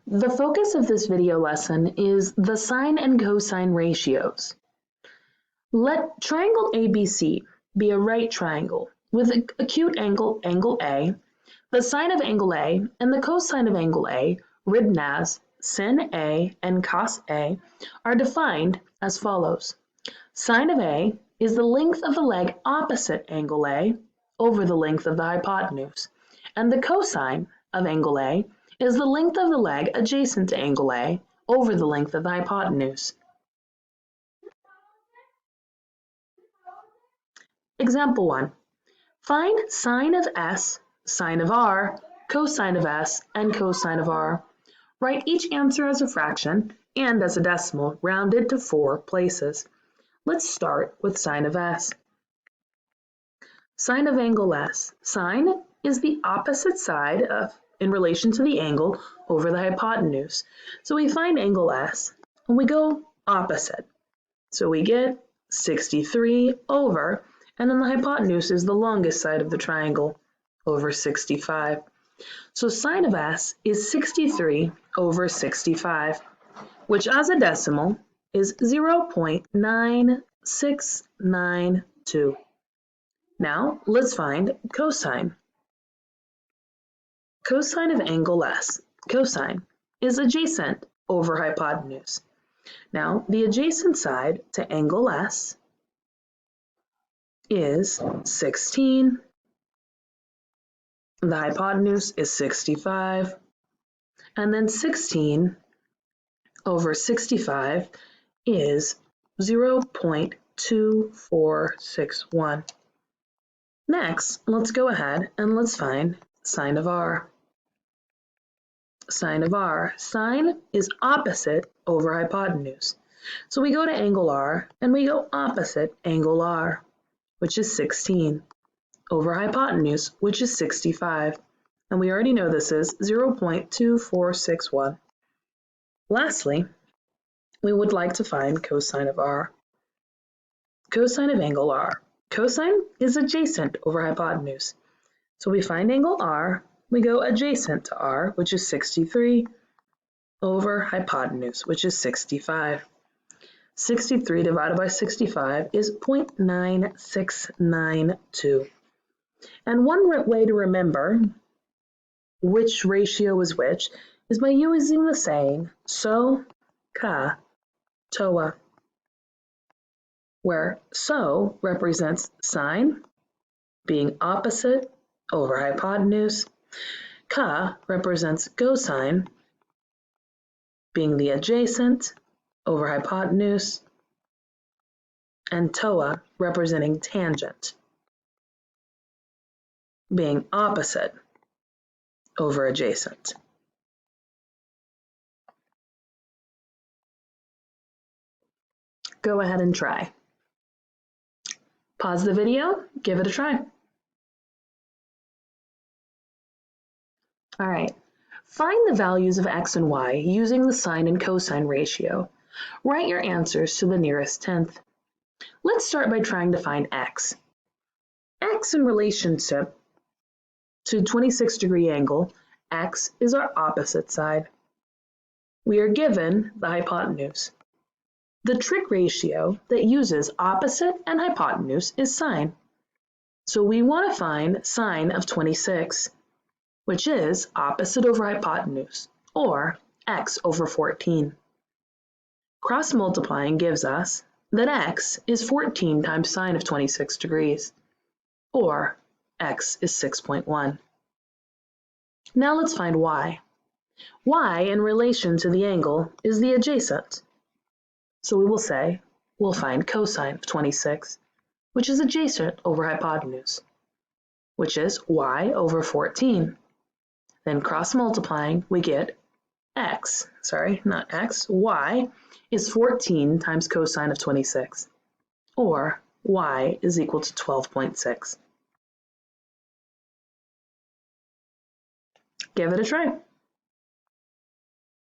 The focus of this video lesson is the sine and cosine ratios. Let triangle ABC be a right triangle with an acute angle, angle A, the sine of angle A and the cosine of angle A, written as sin A and cos A, are defined as follows. Sine of A is the length of the leg opposite angle A over the length of the hypotenuse, and the cosine of angle A is the length of the leg adjacent to angle A over the length of the hypotenuse. Example 1. Find sine of S, sine of R, cosine of S, and cosine of R. Write each answer as a fraction and as a decimal rounded to 4 places. Let's start with sine of S. Sine of angle S. Sine is the opposite side in relation to the angle over the hypotenuse. So we find angle S and we go opposite. So we get 63 over, and then the hypotenuse is the longest side of the triangle, over 65. So sine of S is 63 over 65, which as a decimal is 0.9692. Now let's find cosine. Cosine of angle S. Cosine is adjacent over hypotenuse. Now the adjacent side to angle S is 16. The hypotenuse is 65. And then 16 over 65 is 0.2461. Next, let's go ahead and let's find sine of R. Sine of R. Sine is opposite over hypotenuse. So we go to angle R and we go opposite angle R, which is 16, over hypotenuse, which is 65. And we already know this is 0.2461. Lastly, we would like to find cosine of R. Cosine of angle R. Cosine is adjacent over hypotenuse. So we find angle R, we go adjacent to R, which is 63, over hypotenuse, which is 65. 63 divided by 65 is 0.9692. And one way to remember which ratio is which is by using the saying so, ka, toa, where so represents sine being opposite over hypotenuse, ka represents cosine being the adjacent over hypotenuse, and toa representing tangent being opposite over adjacent. Go ahead and try. Pause the video, give it a try. All right, find the values of x and y using the sine and cosine ratio. Write your answers to the nearest tenth. Let's start by trying to find x. X in relationship to 26-degree angle, x is our opposite side. We are given the hypotenuse. The trig ratio that uses opposite and hypotenuse is sine. So we want to find sine of 26, which is opposite over hypotenuse, or x over 14. Cross multiplying gives us that x is 14 times sine of 26 degrees, or x is 6.1. Now let's find y. Y in relation to the angle is the adjacent. So we will say we'll find cosine of 26, which is adjacent over hypotenuse, which is y over 14. Then cross multiplying, we get y is 14 times cosine of 26, or y is equal to 12.6. Give it a try.